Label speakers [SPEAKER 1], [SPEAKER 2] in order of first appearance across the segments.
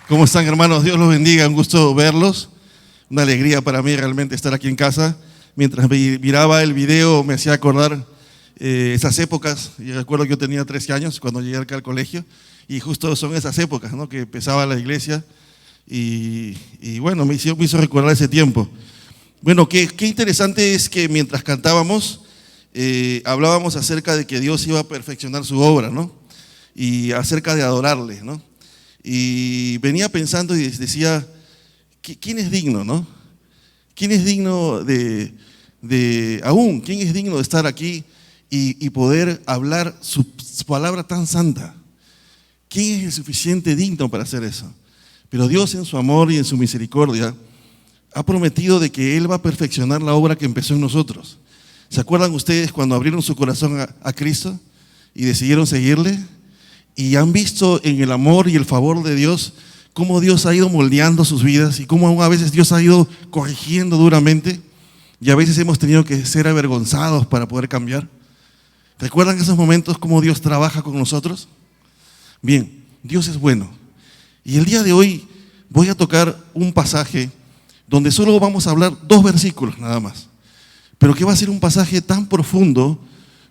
[SPEAKER 1] ¿Cómo están, hermanos? Dios los bendiga, un gusto verlos. Una alegría para mí realmente estar aquí en casa. Mientras miraba el video me hacía acordar esas épocas. Yo recuerdo que yo tenía 13 años cuando llegué acá al colegio y justo son esas épocas, ¿no?, que empezaba la iglesia y bueno, me hizo recordar ese tiempo. Bueno, qué interesante es que mientras cantábamos hablábamos acerca de que Dios iba a perfeccionar su obra, ¿no? Y acerca de adorarle, ¿no? Y venía pensando y decía, ¿quién es digno, no? ¿Quién es digno quién es digno de estar aquí y poder hablar su palabra tan santa? ¿Quién es el suficiente digno para hacer eso? Pero Dios, en su amor y en su misericordia, ha prometido de que Él va a perfeccionar la obra que empezó en nosotros. ¿Se acuerdan ustedes cuando abrieron su corazón a Cristo y decidieron seguirle? Y han visto en el amor y el favor de Dios cómo Dios ha ido moldeando sus vidas y cómo aún a veces Dios ha ido corrigiendo duramente y a veces hemos tenido que ser avergonzados para poder cambiar. ¿Recuerdan esos momentos cómo Dios trabaja con nosotros? Bien, Dios es bueno. Y el día de hoy voy a tocar un pasaje donde solo vamos a hablar 2 versículos nada más, pero que va a ser un pasaje tan profundo,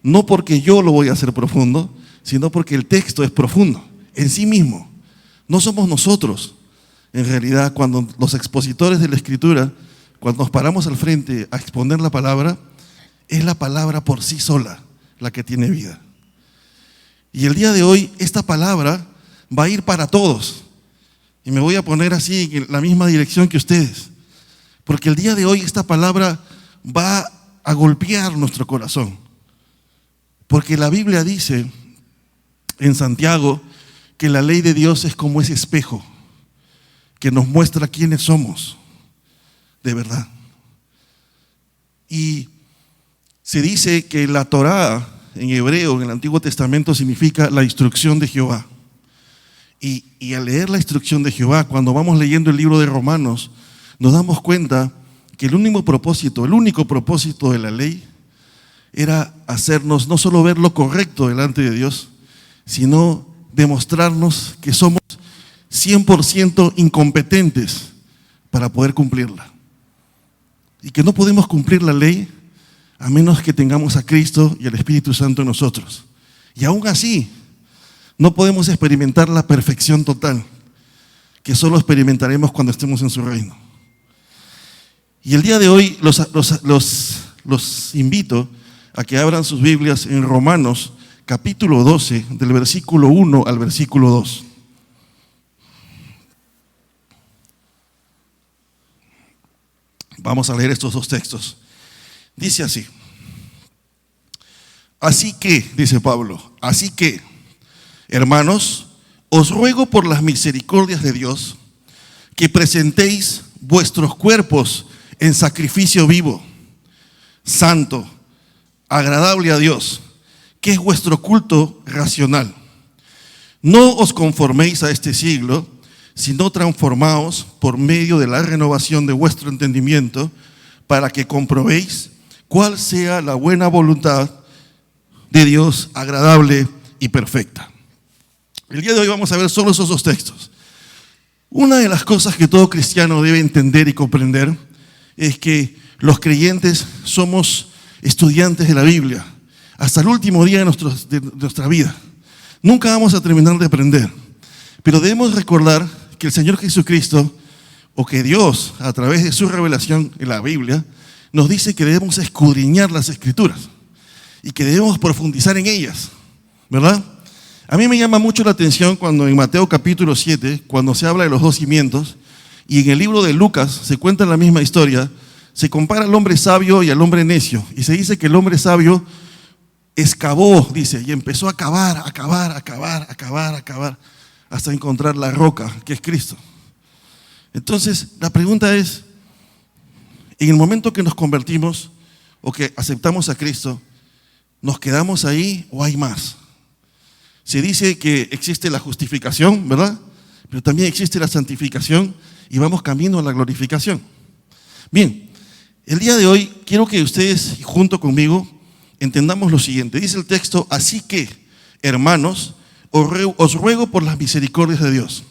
[SPEAKER 1] no porque yo lo voy a hacer profundo, sino porque el texto es profundo en sí mismo. No somos nosotros, en realidad, cuando los expositores de la Escritura, cuando nos paramos al frente a exponer la palabra, es la palabra por sí sola la que tiene vida. Y el día de hoy esta palabra va a ir para todos. Y me voy a poner así en la misma dirección que ustedes. Porque el día de hoy esta palabra va a golpear nuestro corazón. Porque la Biblia dice en Santiago que la ley de Dios es como ese espejo que nos muestra quiénes somos de verdad. Y se dice que la Torá en hebreo, en el Antiguo Testamento, significa la instrucción de Jehová. Y al leer la instrucción de Jehová, cuando vamos leyendo el libro de Romanos, nos damos cuenta que el único propósito de la ley era hacernos no solo ver lo correcto delante de Dios, sino demostrarnos que somos 100% incompetentes para poder cumplirla. Y que no podemos cumplir la ley a menos que tengamos a Cristo y al Espíritu Santo en nosotros. Y aún así, no podemos experimentar la perfección total, que solo experimentaremos cuando estemos en su reino. Y el día de hoy los invito a que abran sus Biblias en Romanos capítulo 12, del versículo 1 al versículo 2. Vamos a leer estos 2 textos. Dice así: así que, dice Pablo, así que, hermanos, os ruego por las misericordias de Dios que presentéis vuestros cuerpos en sacrificio vivo, santo, agradable a Dios, que es vuestro culto racional. No os conforméis a este siglo, sino transformaos por medio de la renovación de vuestro entendimiento, para que comprobéis cuál sea la buena voluntad de Dios, agradable y perfecta. El día de hoy vamos a ver solo esos 2 textos. Una de las cosas que todo cristiano debe entender y comprender es que los creyentes somos estudiantes de la Biblia hasta el último día de nuestra vida. Nunca vamos a terminar de aprender, pero debemos recordar que el Señor Jesucristo, o que Dios, a través de su revelación en la Biblia, nos dice que debemos escudriñar las Escrituras y que debemos profundizar en ellas, ¿verdad? A mí me llama mucho la atención cuando en Mateo capítulo 7, cuando se habla de los 2 cimientos, y en el libro de Lucas se cuenta la misma historia, se compara al hombre sabio y al hombre necio, y se dice que el hombre sabio excavó, dice, y empezó a cavar, hasta encontrar la roca, que es Cristo. Entonces, la pregunta es, en el momento que nos convertimos o que aceptamos a Cristo, ¿nos quedamos ahí o hay más? Se dice que existe la justificación, ¿verdad? Pero también existe la santificación y vamos camino a la glorificación. Bien, el día de hoy quiero que ustedes, junto conmigo, entendamos lo siguiente. Dice el texto: así que, hermanos, os ruego por las misericordias de Dios.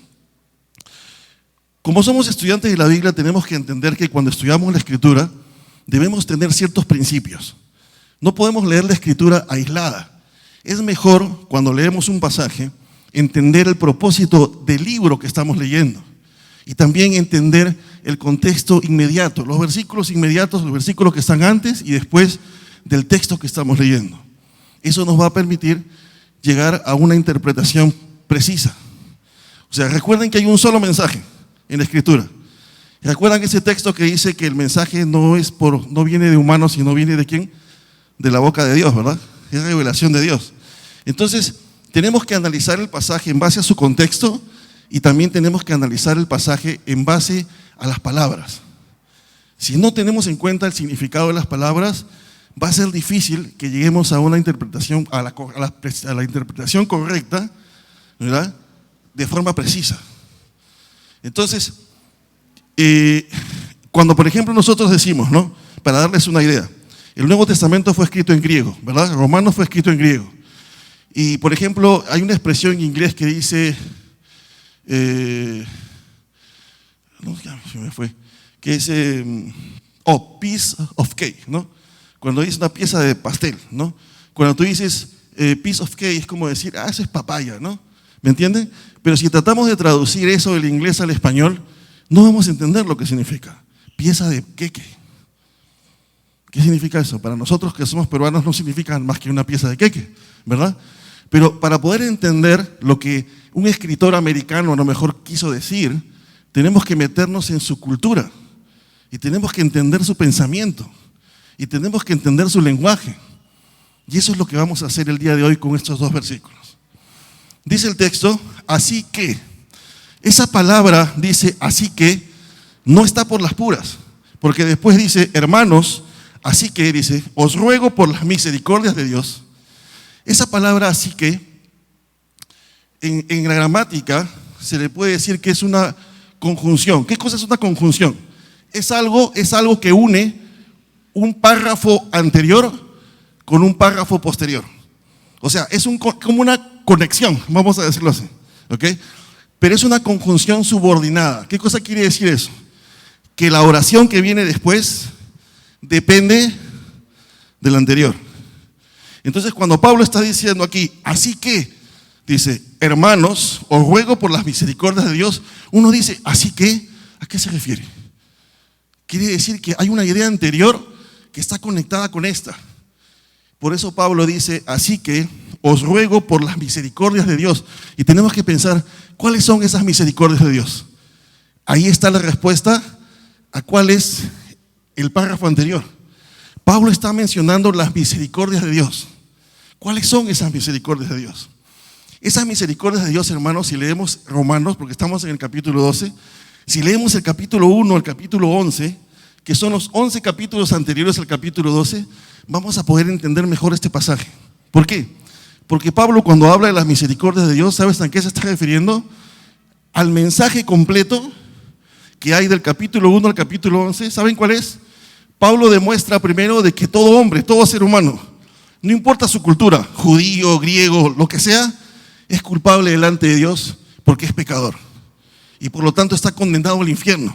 [SPEAKER 1] Como somos estudiantes de la Biblia, tenemos que entender que cuando estudiamos la Escritura, debemos tener ciertos principios. No podemos leer la Escritura aislada. Es mejor, cuando leemos un pasaje, entender el propósito del libro que estamos leyendo y también entender el contexto inmediato, los versículos inmediatos, los versículos que están antes y después del texto que estamos leyendo. Eso nos va a permitir llegar a una interpretación precisa. O sea, recuerden que hay un solo mensaje en la Escritura. ¿Recuerdan ese texto que dice que el mensaje no viene de humanos, sino viene de quién? De la boca de Dios, ¿verdad? Es revelación de Dios. Entonces, tenemos que analizar el pasaje en base a su contexto y también tenemos que analizar el pasaje en base a las palabras. Si no tenemos en cuenta el significado de las palabras, va a ser difícil que lleguemos a una interpretación, a la interpretación correcta, ¿verdad? De forma precisa. Entonces, cuando por ejemplo nosotros decimos, ¿no? Para darles una idea, el Nuevo Testamento fue escrito en griego, ¿verdad? Romanos fue escrito en griego. Y por ejemplo, hay una expresión en inglés que dice, no, ya se me fue, que es, piece of cake, ¿no? Cuando dices una pieza de pastel, ¿no? Cuando tú dices piece of cake es como decir, eso es papaya, ¿no? ¿Me entienden? Pero si tratamos de traducir eso del inglés al español, no vamos a entender lo que significa. Pieza de queque. ¿Qué significa eso? Para nosotros que somos peruanos no significa más que una pieza de queque, ¿verdad? Pero para poder entender lo que un escritor americano a lo mejor quiso decir, tenemos que meternos en su cultura y tenemos que entender su pensamiento y tenemos que entender su lenguaje. Y eso es lo que vamos a hacer el día de hoy con estos dos versículos. Dice el texto, así que. Esa palabra dice, así que, no está por las puras, porque después dice, hermanos, así que dice, os ruego por las misericordias de Dios. Esa palabra así que, en la gramática se le puede decir que es una conjunción. ¿Qué cosa es una conjunción? Es algo que une un párrafo anterior con un párrafo posterior. O sea, es como una conexión, vamos a decirlo así, ¿ok? Pero es una conjunción subordinada. ¿Qué cosa quiere decir eso? Que la oración que viene después depende de la anterior. Entonces, cuando Pablo está diciendo aquí, así que, dice, hermanos, os ruego por las misericordias de Dios, uno dice, así que, ¿a qué se refiere? Quiere decir que hay una idea anterior que está conectada con esta. Por eso Pablo dice, así que os ruego por las misericordias de Dios. Y tenemos que pensar, ¿cuáles son esas misericordias de Dios? Ahí está la respuesta a cuál es el párrafo anterior. Pablo está mencionando las misericordias de Dios. ¿Cuáles son esas misericordias de Dios? Esas misericordias de Dios, hermanos, si leemos Romanos, porque estamos en el capítulo 12, si leemos el capítulo 1, el capítulo 11, que son los 11 capítulos anteriores al capítulo 12, vamos a poder entender mejor este pasaje. ¿Por qué? Porque Pablo, cuando habla de las misericordias de Dios, ¿sabes a qué se está refiriendo? Al mensaje completo que hay del capítulo 1 al capítulo 11. ¿Saben cuál es? Pablo demuestra primero de que todo hombre, todo ser humano, no importa su cultura, judío, griego, lo que sea, es culpable delante de Dios porque es pecador. Y por lo tanto está condenado al infierno.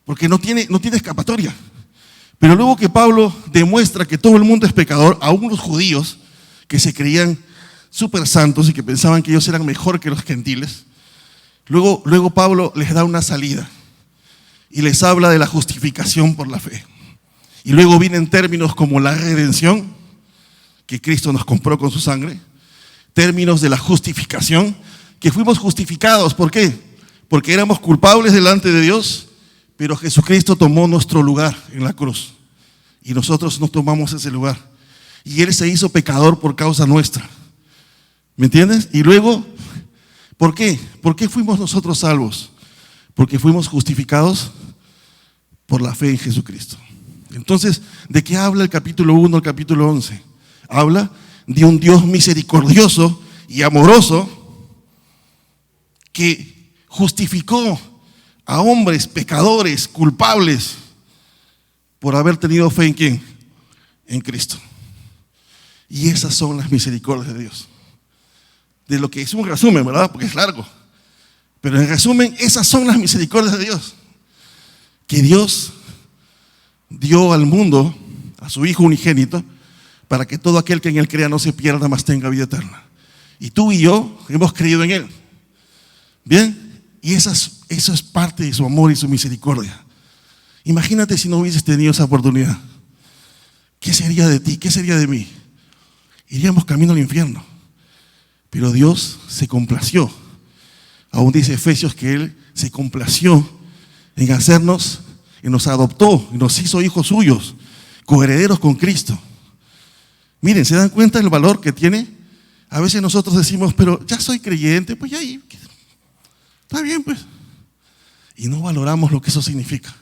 [SPEAKER 1] Porque no tiene escapatoria. Pero luego que Pablo demuestra que todo el mundo es pecador, aún los judíos, que se creían súper santos y que pensaban que ellos eran mejor que los gentiles, luego Pablo les da una salida y les habla de la justificación por la fe. Y luego vienen términos como la redención, que Cristo nos compró con su sangre, términos de la justificación, que fuimos justificados. ¿Por qué? Porque éramos culpables delante de Dios, pero Jesucristo tomó nuestro lugar en la cruz y nosotros no tomamos ese lugar. Y Él se hizo pecador por causa nuestra. ¿Me entiendes? Y luego, ¿por qué? ¿Por qué fuimos nosotros salvos? Porque fuimos justificados por la fe en Jesucristo. Entonces, ¿de qué habla el capítulo 1 al capítulo 11? Habla de un Dios misericordioso y amoroso que justificó a hombres pecadores, culpables, por haber tenido fe en ¿quién? En Cristo. Y esas son las misericordias de Dios. De lo que es un resumen, ¿verdad? Porque es largo. Pero en resumen, esas son las misericordias de Dios. Que Dios dio al mundo a su Hijo unigénito para que todo aquel que en Él crea no se pierda, mas tenga vida eterna. Y tú y yo hemos creído en Él. Bien, y eso es parte de su amor y su misericordia. Imagínate si no hubieses tenido esa oportunidad. ¿Qué sería de ti? ¿Qué sería de mí? Iríamos camino al infierno. Pero Dios se complació. Aún dice Efesios que Él se complació en hacernos, y nos adoptó, y nos hizo hijos suyos, coherederos con Cristo. Miren, ¿se dan cuenta del valor que tiene? A veces nosotros decimos, pero ya soy creyente, pues ya está bien, pues. Y no valoramos lo que eso significa.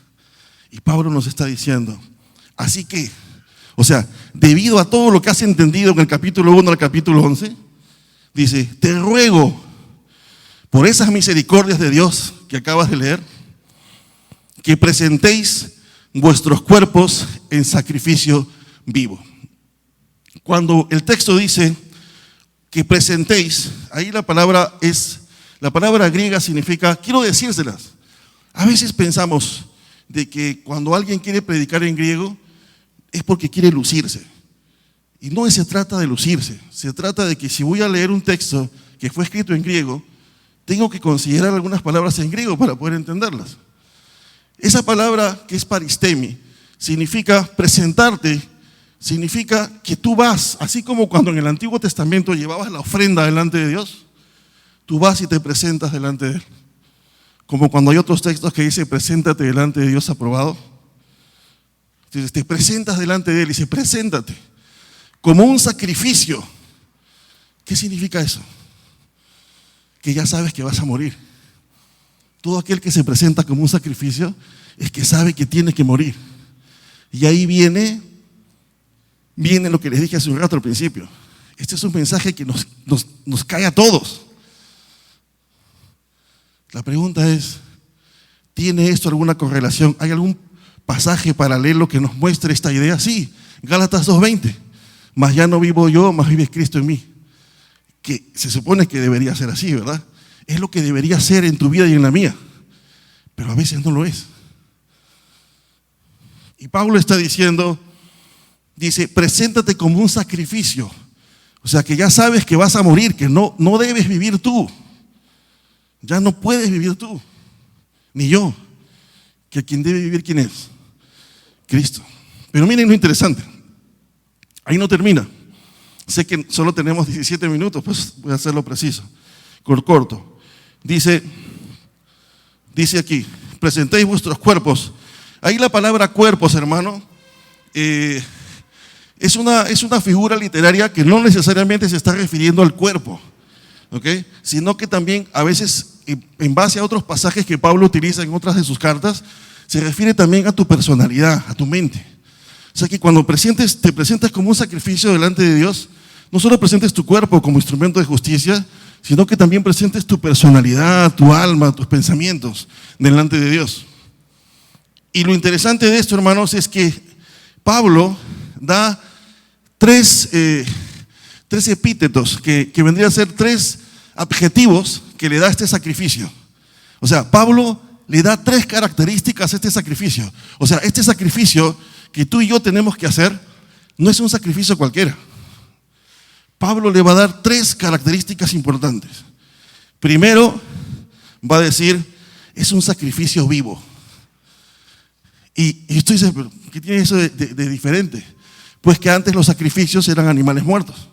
[SPEAKER 1] Y Pablo nos está diciendo, así que, o sea, debido a todo lo que has entendido en el capítulo 1 al capítulo 11, dice, te ruego, por esas misericordias de Dios que acabas de leer, que presentéis vuestros cuerpos en sacrificio vivo. Cuando el texto dice que presentéis, ahí la palabra griega significa, quiero decírselas. A veces pensamos de que cuando alguien quiere predicar en griego es porque quiere lucirse. Y no se trata de lucirse, se trata de que si voy a leer un texto que fue escrito en griego, tengo que considerar algunas palabras en griego para poder entenderlas. Esa palabra que es paristemi significa presentarte, significa que tú vas, así como cuando en el Antiguo Testamento llevabas la ofrenda delante de Dios, tú vas y te presentas delante de Él. Como cuando hay otros textos que dice, preséntate delante de Dios aprobado. Entonces te presentas delante de Él y dice, preséntate como un sacrificio. ¿Qué significa eso? Que ya sabes que vas a morir. Todo aquel que se presenta como un sacrificio es que sabe que tiene que morir. Y ahí viene lo que les dije hace un rato al principio. Este es un mensaje que nos cae a todos. La pregunta es, ¿tiene esto alguna correlación? ¿Hay algún pasaje paralelo que nos muestre esta idea? Sí, Gálatas 2:20. Mas ya no vivo yo, mas vive Cristo en mí. Que se supone que debería ser así, ¿verdad? Es lo que debería ser en tu vida y en la mía. Pero a veces no lo es. Y Pablo está diciendo, dice, preséntate como un sacrificio. O sea, que ya sabes que vas a morir, que no debes vivir tú. Ya no puedes vivir tú, ni yo. Que quien debe vivir, ¿quién es? Cristo. Pero miren lo interesante. Ahí no termina. Sé que solo tenemos 17 minutos, pues voy a hacerlo preciso, corto. Dice aquí, presentéis vuestros cuerpos. Ahí la palabra cuerpos, hermano, es una figura literaria que no necesariamente se está refiriendo al cuerpo, ¿ok? Sino que también a veces, en base a otros pasajes que Pablo utiliza en otras de sus cartas, se refiere también a tu personalidad, a tu mente. O sea que cuando te presentas como un sacrificio delante de Dios, no solo presentes tu cuerpo como instrumento de justicia, sino que también presentes tu personalidad, tu alma, tus pensamientos delante de Dios. Y lo interesante de esto, hermanos, es que Pablo da tres epítetos que vendrían a ser tres adjetivos que le da este sacrificio. O sea, Pablo le da tres características a este sacrificio. O sea, este sacrificio que tú y yo tenemos que hacer no es un sacrificio cualquiera. Pablo le va a dar tres características importantes. Primero, va a decir, es un sacrificio vivo. Y esto dice, ¿pero qué tiene eso de diferente? Pues que antes los sacrificios eran animales muertos,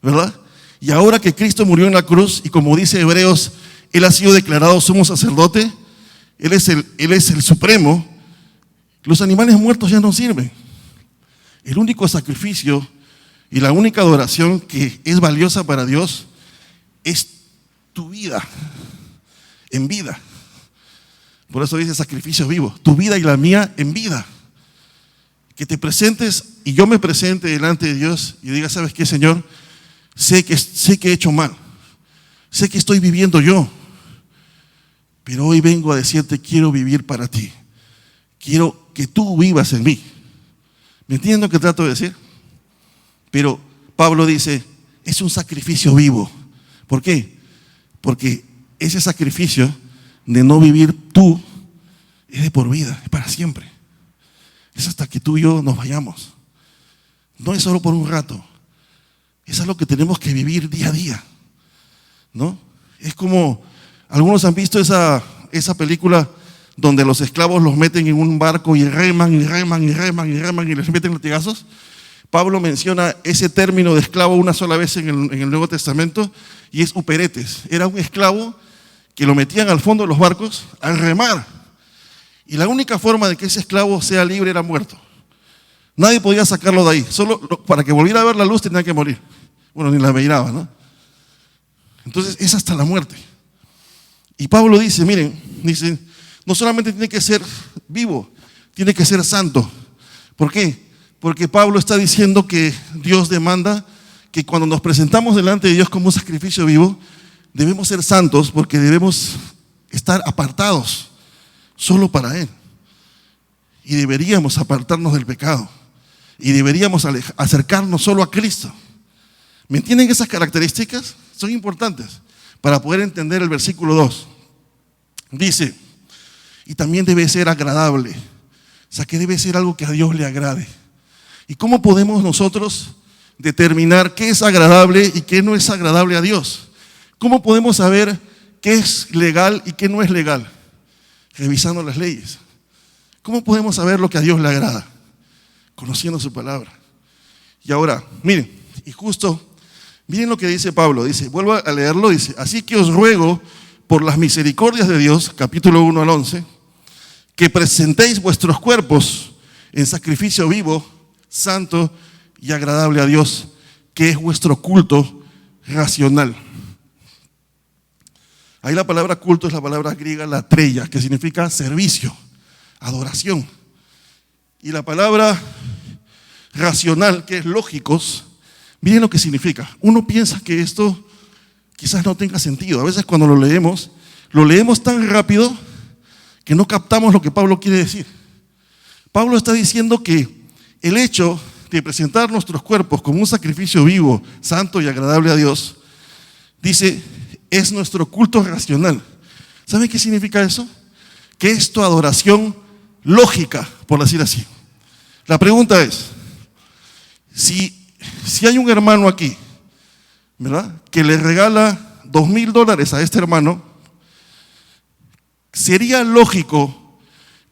[SPEAKER 1] ¿verdad? Y ahora que Cristo murió en la cruz, y como dice Hebreos, Él ha sido declarado sumo sacerdote, Él es el supremo, los animales muertos ya no sirven. El único sacrificio y la única adoración que es valiosa para Dios es tu vida, en vida. Por eso dice sacrificio vivo, tu vida y la mía en vida. Que te presentes y yo me presente delante de Dios y diga, ¿sabes qué, Señor? Sé que he hecho mal, sé que estoy viviendo yo, pero hoy vengo a decirte, quiero vivir para ti. Quiero que tú vivas en mí. ¿Me entienden lo que trato de decir? Pero Pablo dice, es un sacrificio vivo. ¿Por qué? Porque ese sacrificio de no vivir tú es de por vida, es para siempre. Es hasta que tú y yo nos vayamos. No es solo por un rato. Es algo que tenemos que vivir día a día, ¿no? Es como, algunos han visto esa película donde los esclavos los meten en un barco y reman y reman y reman y reman y les meten latigazos. Pablo menciona ese término de esclavo una sola vez en el Nuevo Testamento y es uperetes. Era un esclavo que lo metían al fondo de los barcos al remar. Y la única forma de que ese esclavo sea libre era muerto. Nadie podía sacarlo de ahí. Solo para que volviera a ver la luz tenía que morir. Bueno, ni la miraba, ¿no? Entonces es hasta la muerte. Y Pablo dice, miren, dice, no solamente tiene que ser vivo, tiene que ser santo. ¿Por qué? Porque Pablo está diciendo que Dios demanda que cuando nos presentamos delante de Dios como un sacrificio vivo, debemos ser santos porque debemos estar apartados solo para Él. Y deberíamos apartarnos del pecado. Y deberíamos acercarnos solo a Cristo. ¿Me entienden esas características? Son importantes para poder entender el versículo 2. Dice, y también debe ser agradable. O sea, que debe ser algo que a Dios le agrade. ¿Y cómo podemos nosotros determinar qué es agradable y qué no es agradable a Dios? ¿Cómo podemos saber qué es legal y qué no es legal? Revisando las leyes. ¿Cómo podemos saber lo que a Dios le agrada? Conociendo su palabra. Y ahora, miren, y justo, miren lo que dice Pablo. Dice, vuelvo a leerlo, dice, así que os ruego por las misericordias de Dios, capítulo 1 al 11, que presentéis vuestros cuerpos en sacrificio vivo, santo y agradable a Dios, que es vuestro culto racional. Ahí la palabra culto es la palabra griega latreia, que significa servicio, adoración. Y la palabra racional, que es lógicos, miren lo que significa. Uno piensa que esto quizás no tenga sentido. A veces cuando lo leemos tan rápido que no captamos lo que Pablo quiere decir. Pablo está diciendo que el hecho de presentar nuestros cuerpos como un sacrificio vivo, santo y agradable a Dios, dice, es nuestro culto racional. ¿Saben qué significa eso? Que es tu adoración lógica, por decir así. La pregunta es, si hay un hermano aquí, ¿verdad?, que le regala $2,000 a este hermano, ¿sería lógico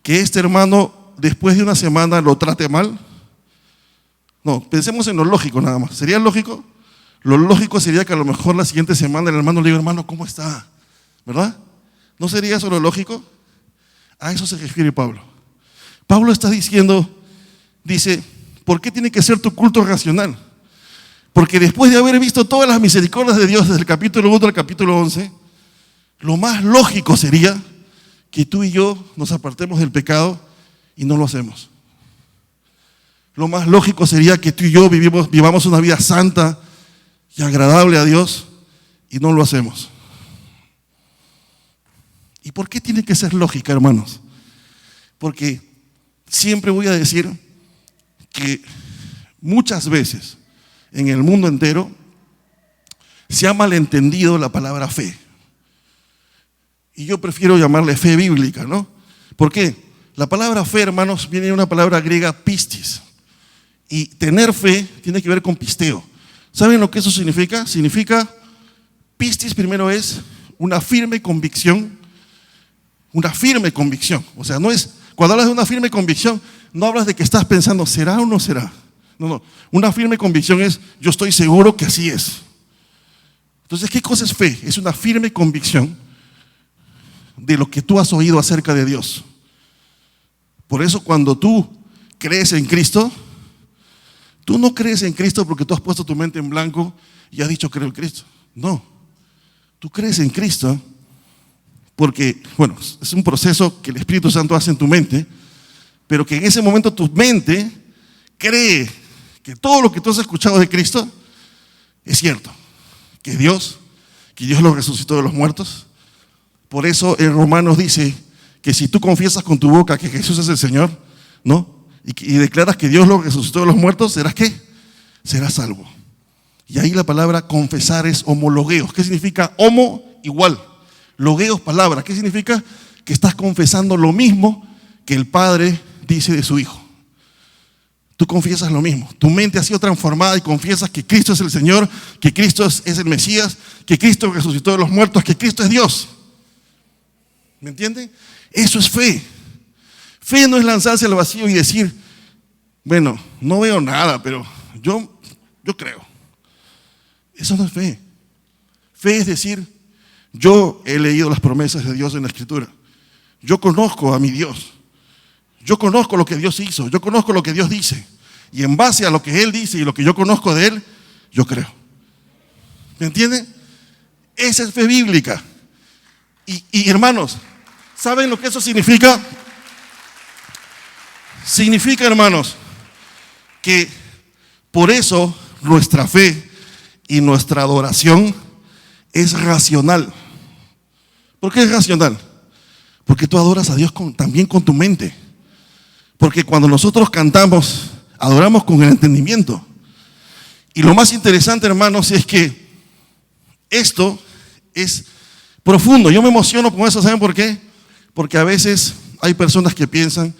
[SPEAKER 1] que este hermano después de una semana lo trate mal? No, pensemos en lo lógico nada más. ¿Sería lógico? Lo lógico sería que a lo mejor la siguiente semana el hermano le diga, hermano, ¿cómo está? ¿Verdad? ¿No sería eso lo lógico? A eso se refiere Pablo. Pablo está diciendo, dice, ¿por qué tiene que ser tu culto racional? Porque después de haber visto todas las misericordias de Dios desde el capítulo 1 al capítulo 11, lo más lógico sería que tú y yo nos apartemos del pecado y no lo hacemos. Lo más lógico sería que tú y yo vivamos una vida santa y agradable a Dios y no lo hacemos. ¿Y por qué tiene que ser lógica, hermanos? Porque siempre voy a decir que muchas veces en el mundo entero se ha malentendido la palabra fe. Y yo prefiero llamarle fe bíblica, ¿no? ¿Por qué? La palabra fe, hermanos, viene de una palabra griega pistis. Y tener fe tiene que ver con pisteo. ¿Saben lo que eso significa? Significa, pistis primero es una firme convicción. Una firme convicción. O sea, no es, cuando hablas de una firme convicción, no hablas de que estás pensando, ¿será o no será? No. Una firme convicción es, yo estoy seguro que así es. Entonces, ¿qué cosa es fe? Es una firme convicción de lo que tú has oído acerca de Dios. Por eso cuando tú crees en Cristo, tú no crees en Cristo porque tú has puesto tu mente en blanco y has dicho creo en Cristo. No, tú crees en Cristo porque, bueno, es un proceso que el Espíritu Santo hace en tu mente, pero que en ese momento tu mente cree que todo lo que tú has escuchado de Cristo es cierto, que Dios lo resucitó de los muertos. Por eso en Romanos dice que si tú confiesas con tu boca que Jesús es el Señor, ¿no?, y declaras que Dios lo resucitó de los muertos, ¿serás qué? Serás salvo. Y ahí la palabra confesar es homologueos. ¿Qué significa homo? Igual. Logos, palabra. ¿Qué significa? Que estás confesando lo mismo que el Padre dice de su Hijo. Tú confiesas lo mismo. Tu mente ha sido transformada y confiesas que Cristo es el Señor, que Cristo es el Mesías, que Cristo resucitó de los muertos, que Cristo es Dios. ¿Me entienden? Eso es fe. Fe no es lanzarse al vacío y decir, bueno, no veo nada, pero yo creo. Eso no es fe. Fe es decir, yo he leído las promesas de Dios en la Escritura. Yo conozco a mi Dios. Yo conozco lo que Dios hizo. Yo conozco lo que Dios dice. Y en base a lo que Él dice y lo que yo conozco de Él, yo creo. ¿Me entienden? Esa es fe bíblica. Y hermanos, ¿saben lo que eso significa? Significa, hermanos, que por eso nuestra fe y nuestra adoración es racional. ¿Por qué es racional? Porque tú adoras a Dios también con tu mente. Porque cuando nosotros cantamos, adoramos con el entendimiento. Y lo más interesante, hermanos, es que esto es profundo. Yo me emociono con eso, ¿saben por qué? Porque a veces hay personas que piensan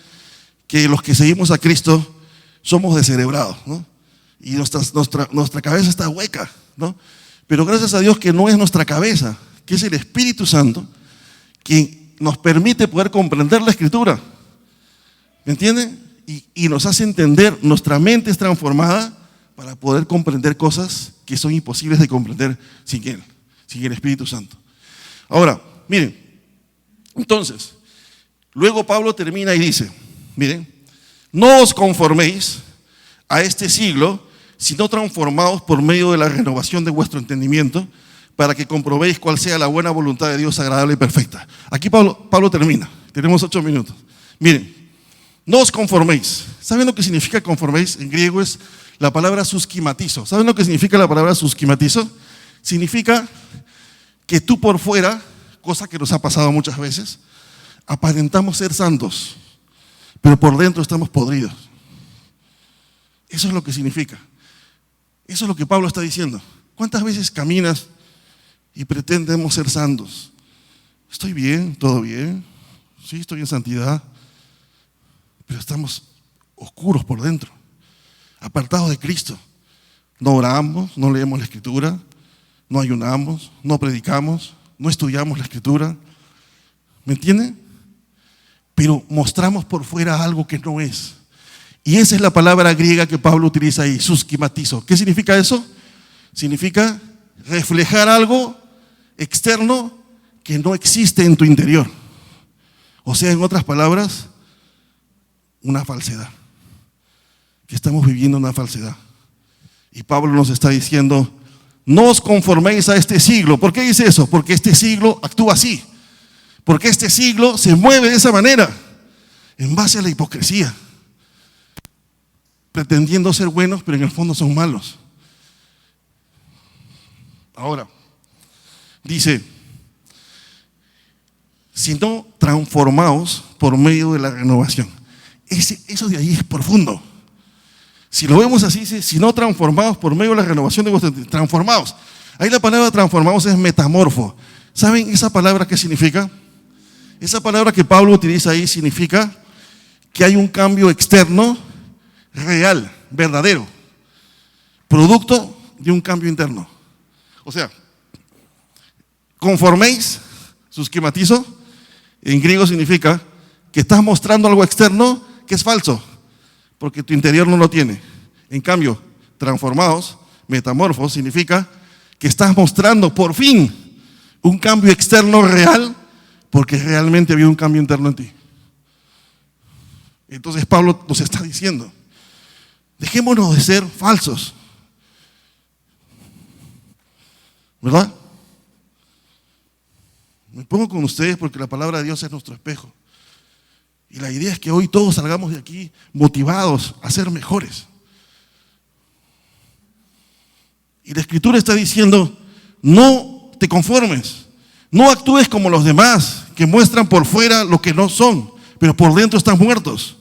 [SPEAKER 1] que los que seguimos a Cristo somos descerebrados, ¿no? Y nuestra cabeza está hueca, ¿no? Pero gracias a Dios que no es nuestra cabeza, que es el Espíritu Santo, quien nos permite poder comprender la Escritura. ¿Me entienden? Y nos hace entender, nuestra mente es transformada para poder comprender cosas que son imposibles de comprender sin Él, sin el Espíritu Santo. Ahora, miren, entonces, luego Pablo termina y dice, miren, no os conforméis a este siglo, sino transformaos por medio de la renovación de vuestro entendimiento, para que comprobéis cuál sea la buena voluntad de Dios agradable y perfecta. Aquí Pablo termina, tenemos 8 minutos. Miren, no os conforméis. ¿Saben lo que significa conforméis? En griego es la palabra susquimatizo. ¿Saben lo que significa la palabra susquimatizo? Significa que tú por fuera, cosa que nos ha pasado muchas veces, aparentamos ser santos, pero por dentro estamos podridos. Eso es lo que significa. Eso es lo que Pablo está diciendo. ¿Cuántas veces caminas y pretendemos ser santos? Estoy bien, todo bien, sí, estoy en santidad, pero estamos oscuros por dentro, apartados de Cristo. No oramos, no leemos la Escritura, no ayunamos, no predicamos, no estudiamos la Escritura. ¿Me entienden? Pero mostramos por fuera algo que no es. Y esa es la palabra griega que Pablo utiliza ahí, susquimatizo. ¿Qué significa eso? Significa reflejar algo externo que no existe en tu interior. O sea, en otras palabras, una falsedad. Que estamos viviendo una falsedad. Y Pablo nos está diciendo, no os conforméis a este siglo. ¿Por qué dice eso? Porque este siglo actúa así. Porque este siglo se mueve de esa manera, en base a la hipocresía. Pretendiendo ser buenos, pero en el fondo son malos. Ahora, dice, sino transformaos por medio de la renovación. Eso de ahí es profundo. Si lo vemos así, dice, si no transformados por medio de la renovación de vuestro entendimiento. Transformados. Ahí la palabra transformados es metamorfo. ¿Saben esa palabra qué significa? Esa palabra que Pablo utiliza ahí significa que hay un cambio externo real, verdadero, producto de un cambio interno. O sea, conforméis, susquimatizo, en griego significa que estás mostrando algo externo que es falso, porque tu interior no lo tiene. En cambio, transformados, metamorfos, significa que estás mostrando por fin un cambio externo real, porque realmente había un cambio interno en ti. Entonces Pablo nos está diciendo, dejémonos de ser falsos, ¿verdad? Me pongo con ustedes porque la palabra de Dios es nuestro espejo. Y la idea es que hoy todos salgamos de aquí motivados a ser mejores. Y la Escritura está diciendo, no te conformes, no actúes como los demás que muestran por fuera lo que no son, pero por dentro están muertos.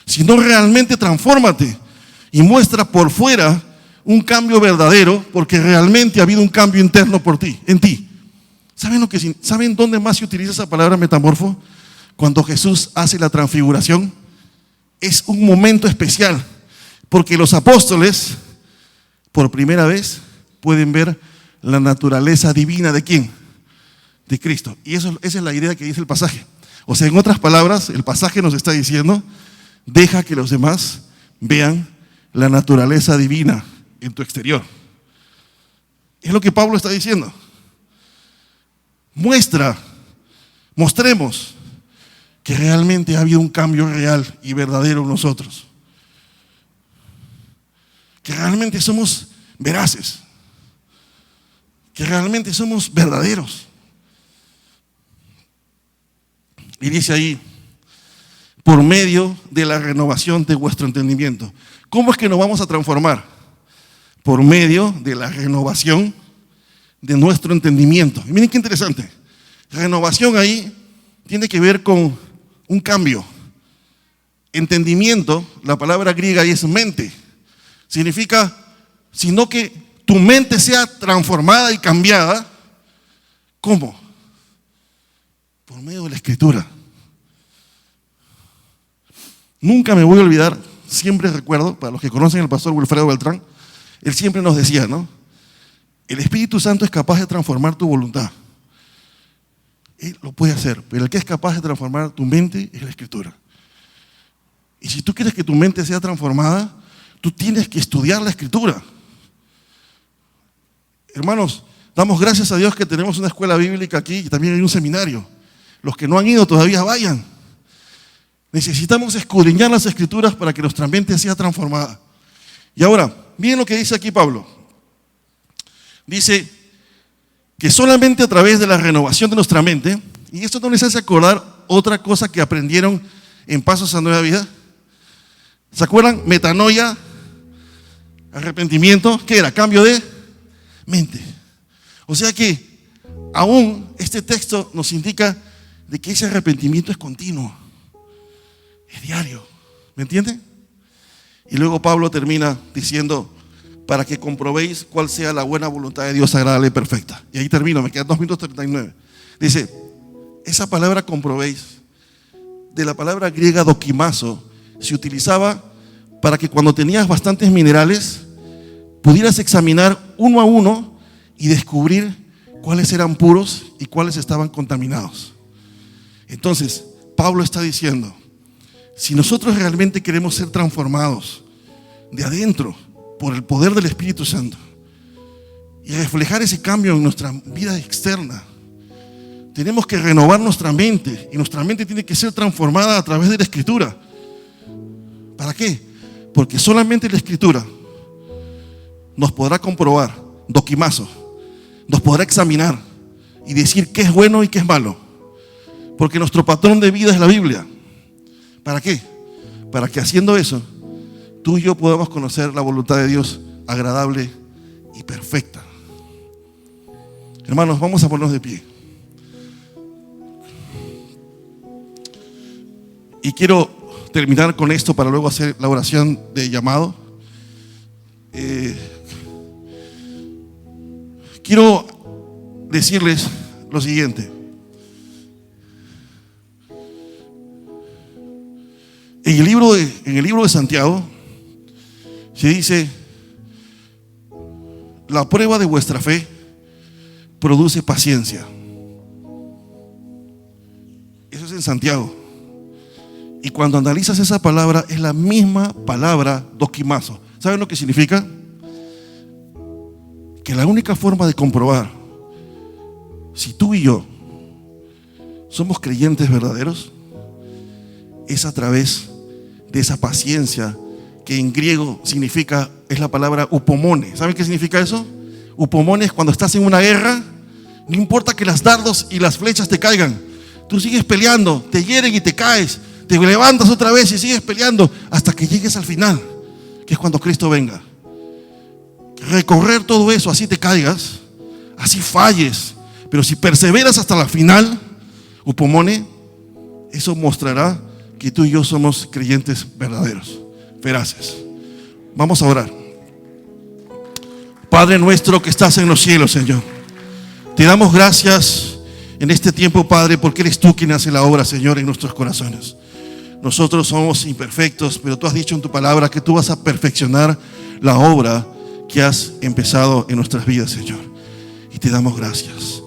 [SPEAKER 1] Sino realmente transfórmate y muestra por fuera un cambio verdadero, porque realmente ha habido un cambio interno por ti, en ti. ¿Saben dónde más se utiliza esa palabra metamorfo? Cuando Jesús hace la transfiguración. Es un momento especial, porque los apóstoles, por primera vez, pueden ver la naturaleza divina ¿de quién? De Cristo. Y esa es la idea que dice el pasaje. O sea, en otras palabras, el pasaje nos está diciendo, deja que los demás vean la naturaleza divina en tu exterior. Es lo que Pablo está diciendo. Mostremos que realmente ha habido un cambio real y verdadero en nosotros. Que realmente somos veraces. Que realmente somos verdaderos. Y dice ahí, por medio de la renovación de vuestro entendimiento. ¿Cómo es que nos vamos a transformar? Por medio de la renovación de nuestro entendimiento. Y miren qué interesante. Renovación ahí tiene que ver con un cambio. Entendimiento, la palabra griega ahí es mente. Significa, sino que tu mente sea transformada y cambiada. ¿Cómo? Por medio de la Escritura. Nunca me voy a olvidar, siempre recuerdo, para los que conocen al pastor Wilfredo Beltrán, él siempre nos decía, ¿no? El Espíritu Santo es capaz de transformar tu voluntad. Él lo puede hacer, pero el que es capaz de transformar tu mente es la Escritura. Y si tú quieres que tu mente sea transformada, tú tienes que estudiar la Escritura. Hermanos, damos gracias a Dios que tenemos una escuela bíblica aquí y también hay un seminario. Los que no han ido todavía vayan. Necesitamos escudriñar las Escrituras para que nuestra mente sea transformada. Y ahora, miren lo que dice aquí Pablo. Dice que solamente a través de la renovación de nuestra mente, y esto no les hace acordar otra cosa que aprendieron en Pasos a Nueva Vida. ¿Se acuerdan? Metanoia, arrepentimiento, ¿qué era? Cambio de mente. O sea que aún este texto nos indica de que ese arrepentimiento es continuo, es diario, ¿me entienden? Y luego Pablo termina diciendo, para que comprobéis cuál sea la buena voluntad de Dios agradable y perfecta. Y ahí termino, me quedan 2 minutos 39. Dice, esa palabra comprobéis, de la palabra griega dokimazo, se utilizaba para que cuando tenías bastantes minerales, pudieras examinar uno a uno y descubrir cuáles eran puros y cuáles estaban contaminados. Entonces, Pablo está diciendo, si nosotros realmente queremos ser transformados de adentro por el poder del Espíritu Santo y reflejar ese cambio en nuestra vida externa, tenemos que renovar nuestra mente y nuestra mente tiene que ser transformada a través de la Escritura. ¿Para qué? Porque solamente la Escritura nos podrá comprobar, dokimazo, nos podrá examinar y decir qué es bueno y qué es malo. Porque nuestro patrón de vida es la Biblia. ¿Para qué? Para que haciendo eso, tú y yo podamos conocer la voluntad de Dios agradable y perfecta. Hermanos, vamos a ponernos de pie. Y quiero terminar con esto para luego hacer la oración de llamado. Quiero decirles lo siguiente. En el libro de Santiago se dice, la prueba de vuestra fe produce paciencia. Eso es en Santiago. Y cuando analizas esa palabra, es la misma palabra dokimazo. ¿Saben lo que significa? Que la única forma de comprobar si tú y yo somos creyentes verdaderos es a través de esa paciencia que en griego significa, es la palabra upomone. ¿Saben qué significa eso? Upomone es cuando estás en una guerra, no importa que las dardos y las flechas te caigan, tú sigues peleando, te hieren y te caes, te levantas otra vez y sigues peleando hasta que llegues al final, que es cuando Cristo venga. Recorrer todo eso, así te caigas, así falles, pero si perseveras hasta la final, upomone, eso mostrará que tú y yo somos creyentes verdaderos, veraces. Vamos a orar. Padre nuestro que estás en los cielos, Señor, Te damos gracias en este tiempo, Padre, porque eres tú quien hace la obra, Señor, en nuestros corazones. Nosotros somos imperfectos, pero tú has dicho en tu palabra que tú vas a perfeccionar la obra que has empezado en nuestras vidas, Señor. Y te damos gracias.